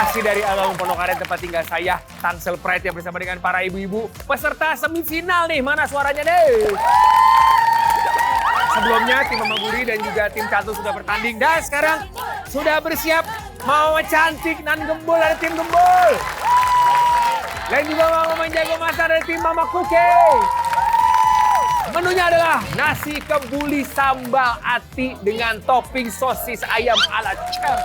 Masih dari Alun Pondokaret tempat tinggal saya, Tangsel Pride yang bersama dengan para ibu-ibu peserta semifinal nih. Mana suaranya deh? Sebelumnya tim Mama Guri dan juga tim Catur sudah bertanding dan sekarang sudah bersiap mau cantik nan gembul dari tim gembul. Dan juga Mama Jago Masak dari tim Mama Kuke. Menunya adalah nasi kebuli sambal ati dengan topping sosis ayam ala chef.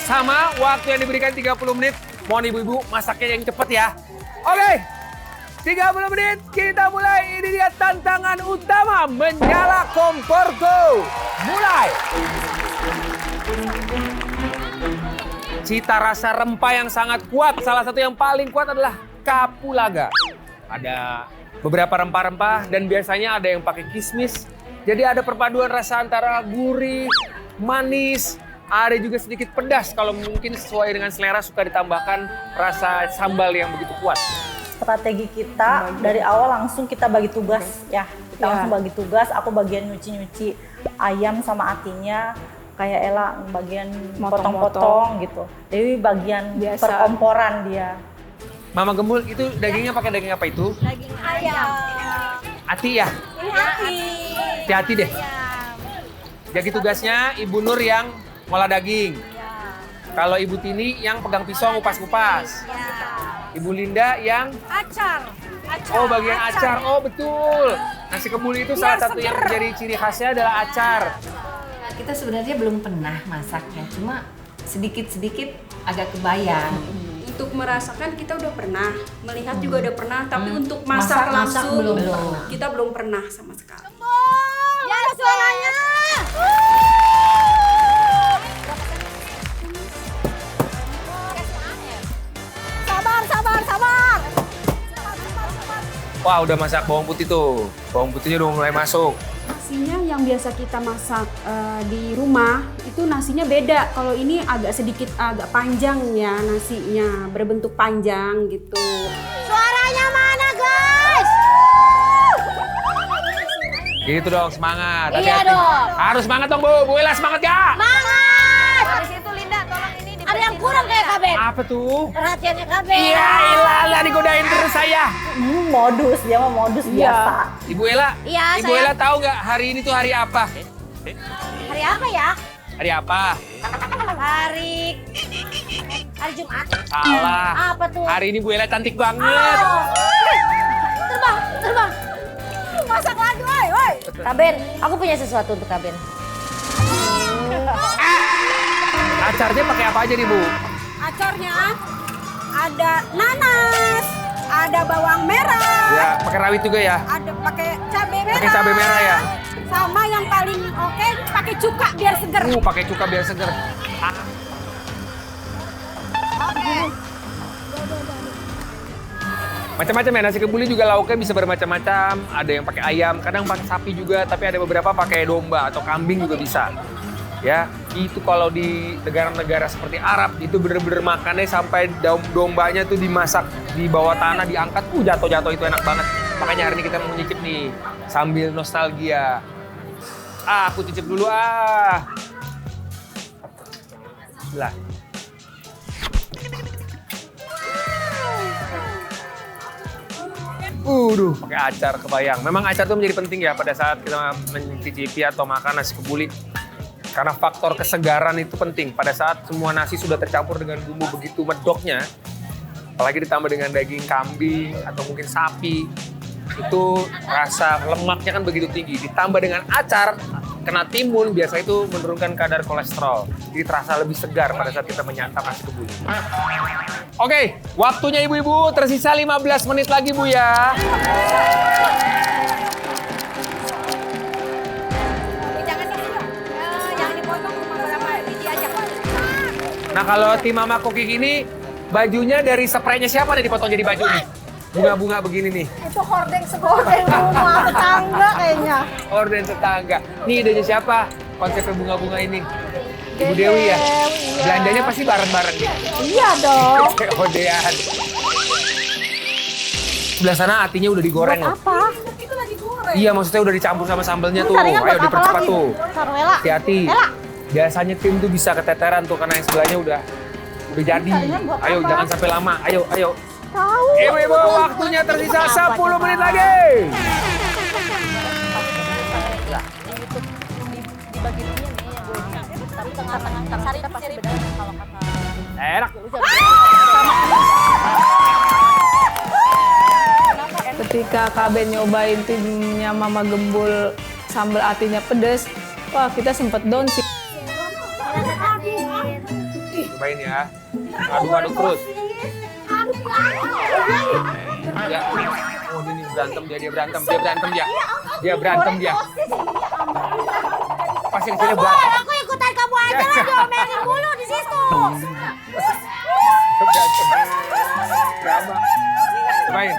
Sama waktu yang diberikan 30 menit. Mohon ibu-ibu masaknya yang cepat ya. Oke, 30 menit kita mulai. Ini dia tantangan utama, menyala kompor go. Mulai. Cita rasa rempah yang sangat kuat. Salah satu yang paling kuat adalah kapulaga. Ada beberapa rempah-rempah dan biasanya ada yang pakai kismis. Jadi ada perpaduan rasa antara gurih, manis, ada juga sedikit pedas kalau mungkin sesuai dengan selera suka ditambahkan rasa sambal yang begitu kuat. Strategi kita dari awal langsung kita bagi tugas ya. Kita langsung bagi tugas, aku bagian nyuci-nyuci ayam sama atinya, kayak Ella bagian potong-potong gitu. Dewi bagian perkomporan dia. Mama Gembul itu dagingnya pakai daging apa itu? Daging ayam. Ati ya? Hati. Hati-hati deh. Jadi tugasnya Ibu Nur yang ngolah daging. Kalau Ibu Tini yang pegang pisau ngupas-ngupas. Ibu Linda yang Acar. oh bagian acar. Oh betul. Nasi kebuli itu salah satu yang menjadi ciri khasnya adalah acar. Kita sebenarnya belum pernah masaknya, cuma sedikit-sedikit agak kebayang. Untuk merasakan kita udah pernah, melihat juga udah pernah, tapi untuk masak langsung belum. kita belum pernah sama sekali. Ya suaranya. Sabar. Wah udah masak bawang putih tuh. Bawang putihnya udah mulai masuk. Nasinya yang biasa kita masak di rumah itu nasinya beda. Kalau ini agak panjang ya nasinya, berbentuk panjang gitu. Suaranya mana, guys? Gitu dong, semangat. Iya Hati-hati. dong. Harus semangat dong, Bu. Bu Ella semangat gak? Semangat! Dari situ Linda, tolong ini. Ada yang kurang kayak Kaben. Apa tuh? Perhatiannya Kaben. Iya, Ella digodain terus saya. Modus, dia mah modus biasa. Ibu Ella, Iya, Ibu saya. Ella tahu nggak hari ini tuh hari apa? Hari apa ya? Hari apa? Hari Jumat. Salah. Apa tuh? Hari ini Bu Ella cantik banget. Terbang. Masak lagi, woi. Kaben, aku punya sesuatu untuk Kaben. Acarnya pakai apa aja nih, Bu? Acarnya ada nanas, ada bawang merah, Ya, pakai rawit juga ya. ada pakai cabai merah. Pakai cabai merah ya. Sama yang paling oke pakai cuka biar seger. Pakai cuka biar seger. Macam-macam ya, nasi kebuli juga lauknya bisa bermacam-macam. Ada yang pakai ayam, kadang pakai sapi juga, tapi ada beberapa pakai domba atau kambing juga bisa. Ya, itu kalau di negara-negara seperti Arab itu bener-bener makannya sampai dombanya tuh dimasak di bawah tanah, diangkat, jatuh-jatuh itu enak banget. Makanya hari ini kita mau nyicip nih sambil nostalgia. Aku cicip dulu Bismillah. Pakai acar kebayang. Memang acar itu menjadi penting ya pada saat kita mencicipi atau makan nasi kebuli. Karena faktor kesegaran itu penting. Pada saat semua nasi sudah tercampur dengan bumbu begitu medoknya, apalagi ditambah dengan daging kambing atau mungkin sapi, itu rasa lemaknya kan begitu tinggi. Ditambah dengan acar, kena timun, biasa itu menurunkan kadar kolesterol. Jadi terasa lebih segar pada saat kita menyantap nasi kebuli. Oke, waktunya ibu-ibu tersisa 15 menit lagi, Bu ya. Jangan dipotong beberapa biji aja. Nah kalau tim Mama Koki ini, bajunya dari spraynya siapa nih dipotong jadi baju nih? Bunga-bunga begini nih. Itu hordeng rumah tetangga kayaknya. Orden tetangga. Nih idenya siapa? Konsepnya bunga-bunga ini. Ibu Dewi ya? Iya. Belanjanya pasti bareng-bareng nih. Iya dong. Odean. Sebelah sana atinya udah digoreng loh. Apa? Iya maksudnya udah dicampur sama sambelnya tuh. Tadi kan Ayo buat apa dipercepat lagi? tuh. Sarwela. Hati-hati. Ella. Biasanya tim tuh bisa keteteran tuh karena yang sebelahnya udah jadi. Ayo jangan sampai lama. Ayo. Tahu. Ibu-ibu waktunya tersisa 10 menit lagi. Enak. Ketika Kak Ben nyobain timnya Mama Gembul sambal atinya pedes, wah kita sempet down sih. Cobain ya. Aduk-aduk terus. Ya. Oh ini berantem dia berantem dia. Pasti di sini berantem. Aku ikutan kamu aja lah, diomelin mulu di situ. Berantem. Drama. Cobain.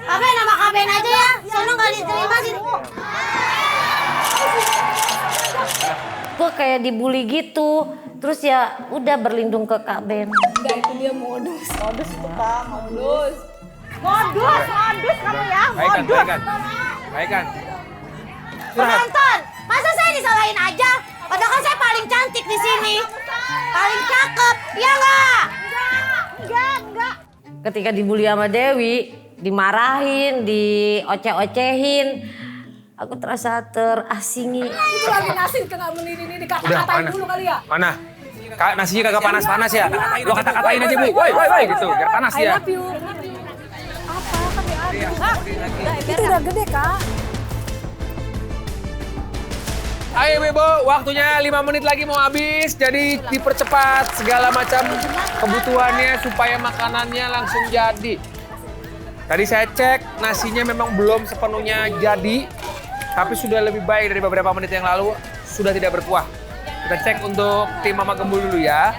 Kaben nama Kaben aja ya, soalnya nggak diterima sih. Gue kayak dibully gitu, terus ya udah berlindung ke Kak Ben. Enggak, itu dia modus. Modus itu Kak, modus. Modus kamu ya, modus. Baikkan. Penonton, masa saya disalahin aja? Padahal kan saya paling cantik di sini, paling cakep, ya nggak? Enggak. Ketika dibully sama Dewi, dimarahin, dioceh-ocehin, aku terasa terasingi. Itu lagi nasi nggak melini dikata-katain dulu kali ya. Mana? Nasinya kagak panas-panas ya? Lo kata-katain aja, Bu. Woi, gitu. Biar panas ya. Itu udah gede, Kak. Ayo Ibu, waktunya 5 menit lagi mau habis. Jadi dipercepat segala macam kebutuhannya supaya makanannya langsung jadi. Tadi saya cek nasinya memang belum sepenuhnya jadi. Tapi sudah lebih baik dari beberapa menit yang lalu. Sudah tidak berkuah. Kita cek untuk tim Mama Gembul dulu ya.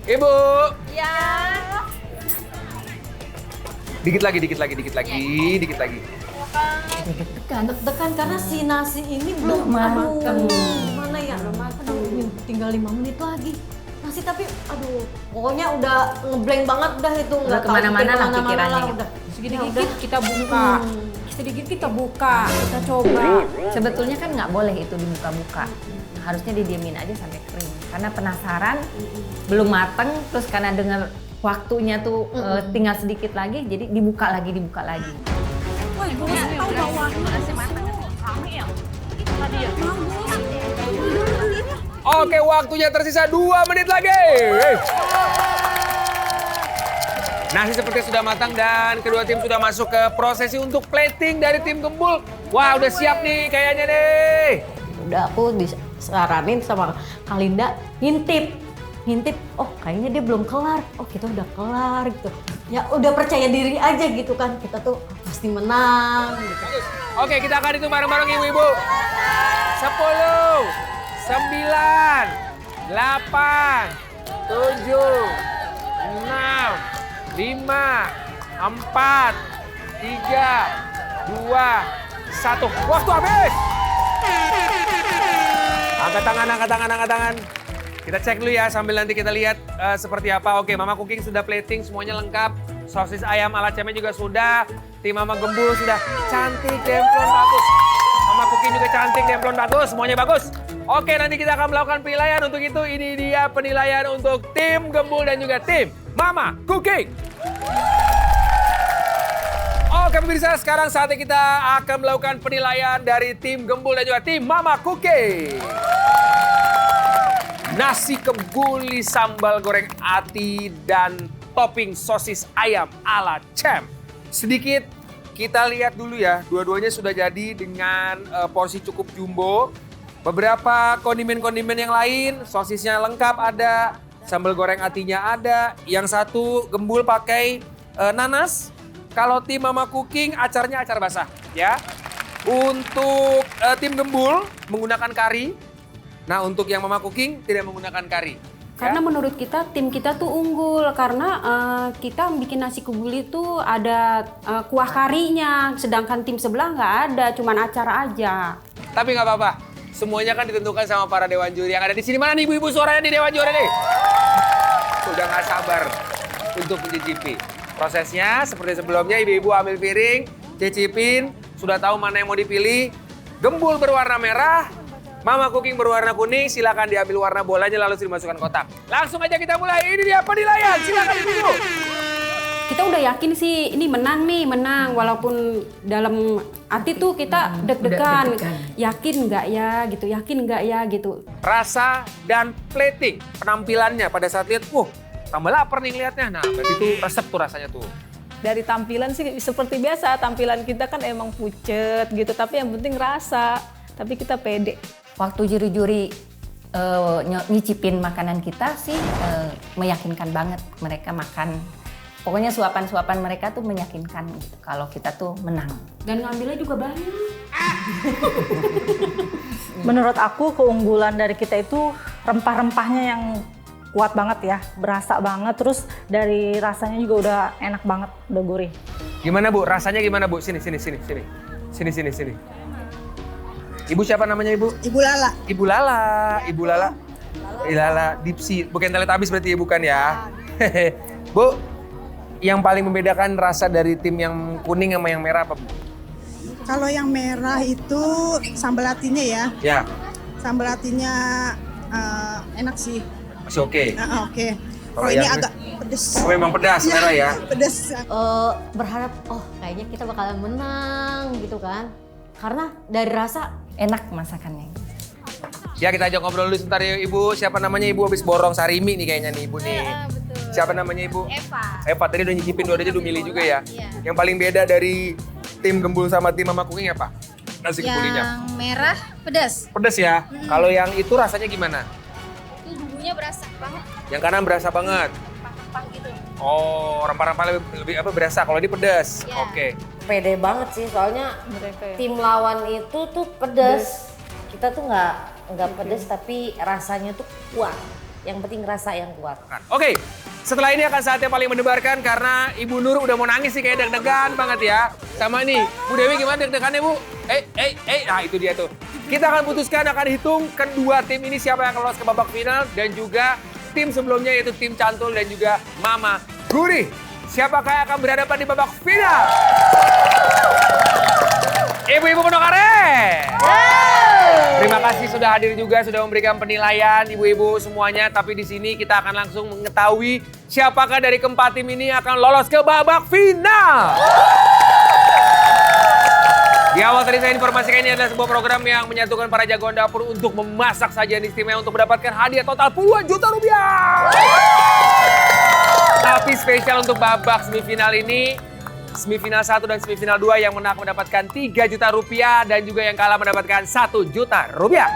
Ibu. Ya. Dikit lagi. Deg-degan karena si nasi ini belum mateng. Gimana ya? Aduh, tinggal 5 menit lagi. Nasi tapi aduh, pokoknya udah ngeblank banget udah itu. Udah kemana-mana lah pikirannya gitu. Udah. Sedikit kita buka. Sedikit kita buka, kita coba. Sebetulnya kan nggak boleh itu dibuka-buka. Harusnya didiemin aja sampai kering. Karena penasaran, belum mateng, terus karena dengar waktunya tuh tinggal sedikit lagi, jadi dibuka lagi. Oke, waktunya tersisa 2 menit lagi. Nasi seperti sudah matang dan kedua tim sudah masuk ke prosesi untuk plating dari tim Gembul. Wah, udah siap nih kayaknya nih. Udah aku disaranin sama Kak Linda ngintip, oh kayaknya dia belum kelar, oh kita udah kelar gitu. Ya udah percaya diri aja gitu kan, kita tuh pasti menang gitu. Oke, kita akan hitung bareng-bareng ibu-ibu. 10, 9, 8, 7, 6, 5, 4, 3, 2, 1. Waktu habis. Angkat tangan. Kita cek dulu ya sambil nanti kita lihat seperti apa. Oke, Mama Cooking sudah plating, semuanya lengkap. Sosis ayam ala cemnya juga sudah. Tim Mama Gembul sudah cantik, demplon bagus. Mama Cooking juga cantik, demplon bagus, semuanya bagus. Oke, nanti kita akan melakukan penilaian. Untuk itu, ini dia penilaian untuk tim Gembul dan juga tim Mama Cooking. Oke pemirsa, sekarang saatnya kita akan melakukan penilaian dari tim Gembul dan juga tim Mama Cooking. Nasi kebuli sambal goreng ati dan topping sosis ayam ala cem. Sedikit kita lihat dulu ya, dua-duanya sudah jadi dengan porsi cukup jumbo. Beberapa kondimen-kondimen yang lain, sosisnya lengkap ada, sambal goreng atinya ada. Yang satu Gembul pakai nanas. Kalau tim Mama Cooking acarnya acar basah ya. Untuk tim Gembul menggunakan kari. Nah untuk yang Mama Cooking tidak menggunakan kari. Karena menurut kita tim kita tuh unggul karena kita bikin nasi kebuli tuh ada kuah karinya, sedangkan tim sebelah nggak ada, cuman acar aja. Tapi nggak apa-apa, semuanya kan ditentukan sama para dewan juri yang ada di sini. Mana nih ibu-ibu suaranya di dewan juri nih? Sudah nggak sabar untuk mencicipi. Prosesnya seperti sebelumnya, ibu-ibu ambil piring, cicipin, sudah tahu mana yang mau dipilih. Gembul berwarna merah, Mama Cooking berwarna kuning, silakan diambil warna bolanya lalu dimasukkan kotak. Langsung aja kita mulai. Ini dia penilaian. Silakan Ibu. Kita udah yakin sih ini menang nih, menang. Walaupun dalam hati tuh kita deg-degan. Yakin nggak ya gitu, yakin nggak ya gitu. Rasa dan plating penampilannya pada saat lihat, tambah lapar nih ngeliatnya. Nah, berarti itu resep tuh rasanya tuh. Dari tampilan sih seperti biasa, tampilan kita kan emang pucet gitu, tapi yang penting rasa, tapi kita pede. Waktu juri-juri nyicipin makanan kita sih meyakinkan banget mereka makan. Pokoknya suapan-suapan mereka tuh meyakinkan gitu, kalau kita tuh menang. Dan ngambilnya juga banyak. Menurut aku keunggulan dari kita itu rempah-rempahnya yang kuat banget ya, berasa banget. Terus dari rasanya juga udah enak banget, udah gurih. Gimana Bu? Rasanya gimana Bu? Sini. Ibu siapa namanya Ibu? Ibu Lala. Ibu Lala Dipsi. Bukan Teletubbies berarti ya, bukan ya? Bu, yang paling membedakan rasa dari tim yang kuning sama yang merah apa Bu? Kalau yang merah itu sambal atinya ya. Ya, Sambal atinya enak sih. masih oke. Oke. Kalau Kalau ini yang- agak pedes. Oh, memang pedas merah ya? Pedes. Berharap kayaknya kita bakalan menang gitu kan. Karena dari rasa Enak masakannya. Ya, kita ajak ngobrol dulu sebentar ya Ibu. Siapa namanya Ibu? Habis borong sarimi nih kayaknya nih Ibu nih. Siapa namanya Ibu? Eva, tadi udah nyicipin dua-duanya udah milih juga ya. Yang paling beda dari tim Gembul sama tim Mama Cooking apa? Nasi kebulinya. Yang merah pedas. Pedes ya. Kalau yang itu rasanya gimana? Itu bumbunya berasa banget. Yang kanan berasa banget. Rempah-rempah gitu. Oh, rempah-rempah lebih apa berasa? Kalau ini pedas. Iya. Oke. pede banget sih, soalnya Mereka ya. tim lawan itu tuh pedes. Kita tuh nggak pedes tapi rasanya tuh kuat. Yang penting rasa yang kuat. Oke. Setelah ini akan saatnya paling mendebarkan karena Ibu Nur udah mau nangis sih, kayak deg-degan banget ya. Sama nih, Bu Dewi gimana deg-degannya Bu? Nah itu dia tuh. Kita akan putuskan, akan hitung kedua tim ini siapa yang lolos ke babak final dan juga tim sebelumnya yaitu tim Cantul dan juga Mama Guri. Siapakah yang akan berhadapan di babak final? Ibu-ibu Kondokare. Terima kasih sudah hadir juga, sudah memberikan penilaian ibu-ibu semuanya. Tapi di sini kita akan langsung mengetahui siapakah dari keempat tim ini akan lolos ke babak final. Di awal tadi saya informasikan ini adalah sebuah program yang menyatukan para jagoan dapur untuk memasak sajian istimewa untuk mendapatkan hadiah total puluhan juta rupiah. Tapi spesial untuk babak semifinal ini, semifinal 1 dan semifinal 2 yang menang mendapatkan 3 juta rupiah dan juga yang kalah mendapatkan 1 juta rupiah.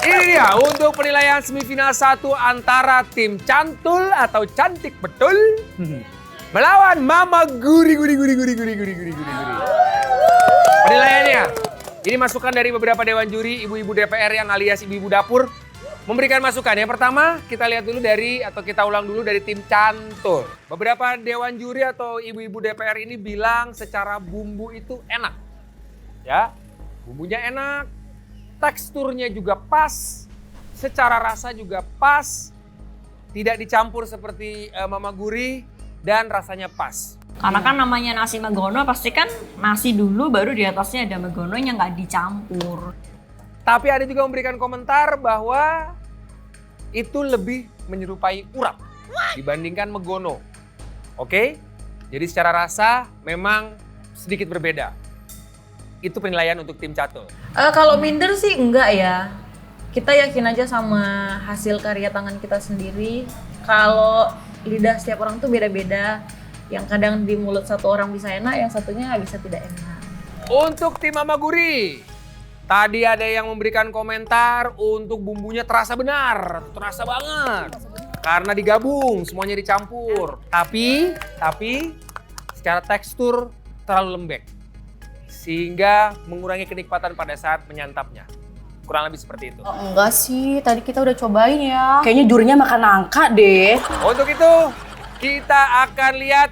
Ini dia untuk penilaian semifinal 1 antara tim Cantul atau Cantik Betul melawan Mama Guri. Penilaiannya, ini masukan dari beberapa dewan juri, ibu-ibu DPR yang alias ibu-ibu dapur memberikan masukan. Yang pertama, kita lihat dulu kita ulang dulu dari tim Cantul. Beberapa dewan juri atau ibu-ibu DPR ini bilang secara bumbu itu enak. Ya, bumbunya enak, teksturnya juga pas, secara rasa juga pas, tidak dicampur seperti Mama Guri dan rasanya pas. Karena kan namanya nasi megono pasti kan nasi dulu baru di atasnya ada megononya, nggak dicampur. Tapi ada juga memberikan komentar bahwa itu lebih menyerupai urap dibandingkan megono. Oke? Jadi secara rasa memang sedikit berbeda. Itu penilaian untuk tim Cantul. Kalau minder sih enggak ya. Kita yakin aja sama hasil karya tangan kita sendiri. Kalau lidah setiap orang tuh beda-beda. Yang kadang di mulut satu orang bisa enak, yang satunya bisa tidak enak. Untuk tim Mama Guri, tadi ada yang memberikan komentar untuk bumbunya terasa benar, terasa banget. Karena digabung, semuanya dicampur. Tapi secara tekstur terlalu lembek. Sehingga mengurangi kenikmatan pada saat menyantapnya. Kurang lebih seperti itu. Enggak sih, tadi kita udah cobain ya. Kayaknya jurinya makan nangka deh. Untuk itu, kita akan lihat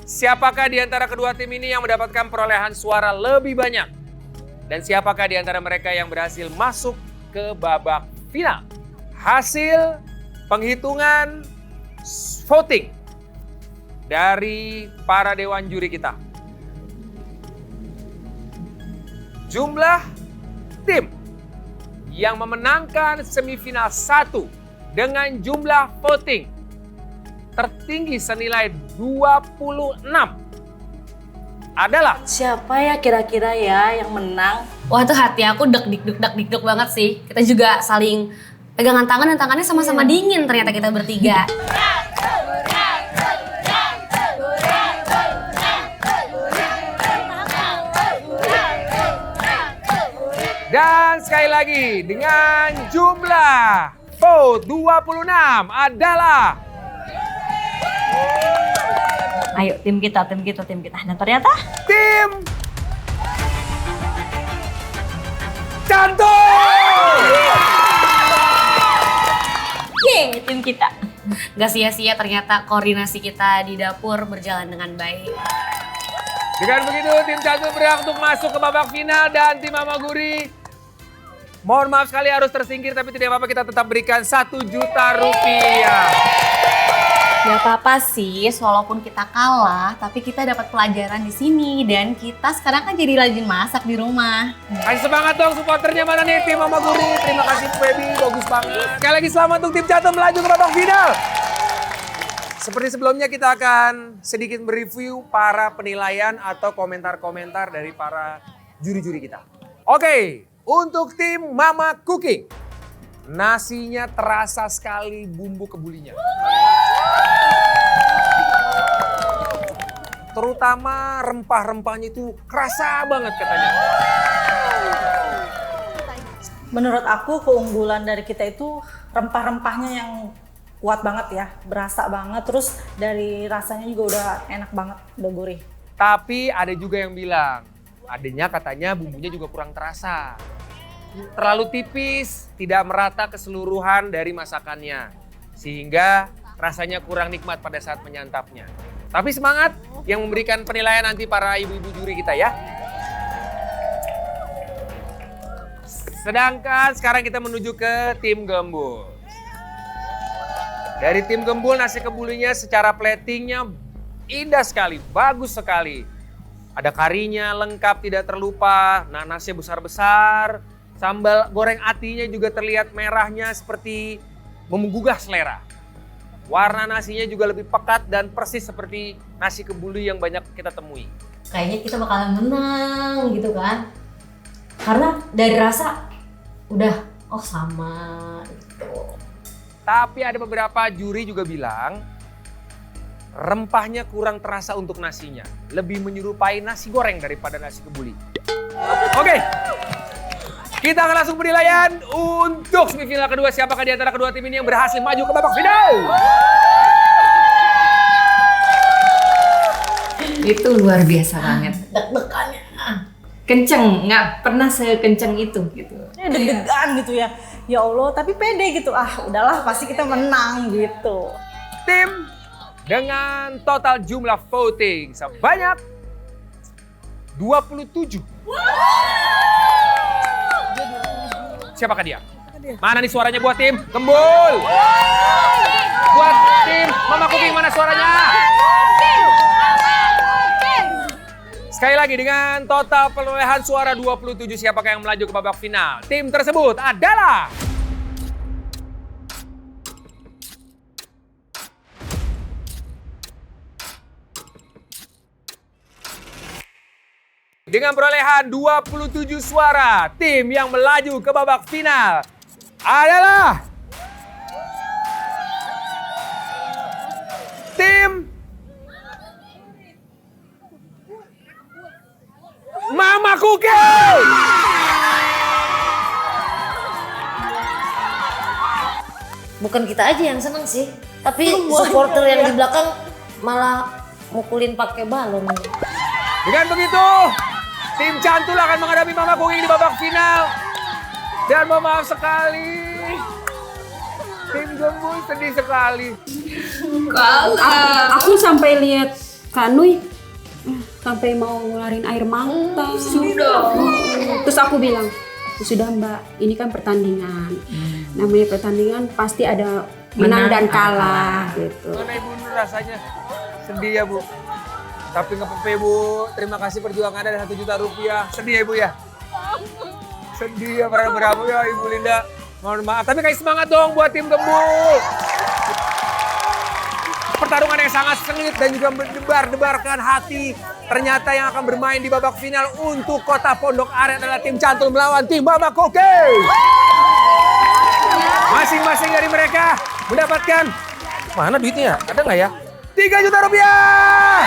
siapakah di antara kedua tim ini yang mendapatkan perolehan suara lebih banyak. Dan siapakah di antara mereka yang berhasil masuk ke babak final. Hasil penghitungan voting dari para dewan juri kita. Jumlah tim yang memenangkan semifinal 1 dengan jumlah voting tertinggi senilai 26 adalah Siapa ya kira-kira ya yang menang? Wah tuh hati aku deg-deg banget sih. Kita juga saling pegangan tangan dan tangannya sama-sama dingin ternyata kita bertiga. dan sekali lagi dengan jumlah vote 26 adalah Ayo tim kita. Nah ternyata tim Cantul. yeay tim kita. Gak sia-sia ternyata koordinasi kita di dapur berjalan dengan baik. Dengan begitu tim Cantul berhak untuk masuk ke babak final dan tim Mama Guri mohon maaf sekali harus tersingkir tapi tidak apa-apa kita tetap berikan 1 juta rupiah. Gak apa-apa sih, walaupun kita kalah, tapi kita dapat pelajaran di sini dan kita sekarang kan jadi rajin masak di rumah. Kasih semangat dong supporternya mana nih tim Mama Guri. Terima kasih Feby, bagus banget. Sekali lagi selamat untuk tim Cantul melaju ke babak final. Seperti sebelumnya kita akan sedikit mereview para penilaian atau komentar-komentar dari para juri-juri kita. Oke, untuk tim Mama Cooking, nasinya terasa sekali bumbu kebulinya. Terutama rempah-rempahnya itu kerasa banget katanya. Menurut aku keunggulan dari kita itu rempah-rempahnya yang kuat banget ya, berasa banget. Terus dari rasanya juga udah enak banget, udah gurih. Tapi ada juga yang bilang, adanya katanya bumbunya juga kurang terasa. Terlalu tipis, tidak merata keseluruhan dari masakannya. Sehingga rasanya kurang nikmat pada saat menyantapnya. Tapi semangat yang memberikan penilaian nanti para ibu-ibu juri kita ya. Sedangkan sekarang kita menuju ke tim Gembul. Dari tim Gembul nasi kebulinya secara platingnya indah sekali, bagus sekali. Ada karinya lengkap tidak terlupa, nanasnya besar-besar. Sambal goreng atinya juga terlihat merahnya seperti menggugah selera. Warna nasinya juga lebih pekat dan persis seperti nasi kebuli yang banyak kita temui. Kayaknya kita bakalan menang gitu kan. Karena dari rasa udah sama gitu. Tapi ada beberapa juri juga bilang rempahnya kurang terasa untuk nasinya. Lebih menyerupai nasi goreng daripada nasi kebuli. Oke. Kita akan langsung penilaian untuk semifinal kedua. Siapakah di antara kedua tim ini yang berhasil maju ke babak final? Itu luar biasa banget. Deg-degannya. Kenceng, nggak pernah sekenceng itu gitu. Deg-degan gitu ya. Ya Allah, tapi pede gitu. Ah, udahlah pasti kita menang gitu. Tim dengan total jumlah voting sebanyak 27. Siapakah dia? Mana nih suaranya buat tim Gembul? Buat tim Mama Cooking mana suaranya? Sekali lagi dengan total perolehan suara 27, siapakah yang melaju ke babak final? Tim tersebut adalah dengan perolehan 27 suara, tim yang melaju ke babak final adalah tim Mama Cooking. Bukan kita aja yang seneng sih, tapi supporter yang di belakang malah mukulin pakai balon. Dengan begitu, tim Cantul akan menghadapi Mama Cooking di babak final. Dan mohon maaf sekali, tim Gembul sedih sekali. Aku sampai lihat Kanui sampai mau ngeluarin air mata. Sudah. Terus aku bilang, sudah Mbak, ini kan pertandingan. Namanya pertandingan pasti ada menang dan kalah gitu. Mana Ibu Nur rasanya? Sedih ya Bu. Tapi nggak apa-apa Bu, terima kasih perjuangannya dan 1 juta rupiah. Sedih ya Bu ya? Sedih ya para beramu ya Ibu Linda. Mohon maaf, tapi kasih semangat dong buat tim Gembul. Pertarungan yang sangat sengit dan juga mendebar-debarkan hati. Ternyata yang akan bermain di babak final untuk Kota Pondok Aren adalah tim Cantul melawan tim Mama Koke. Masing-masing dari mereka mendapatkan, mana duitnya? Ada nggak ya? 3 juta rupiah.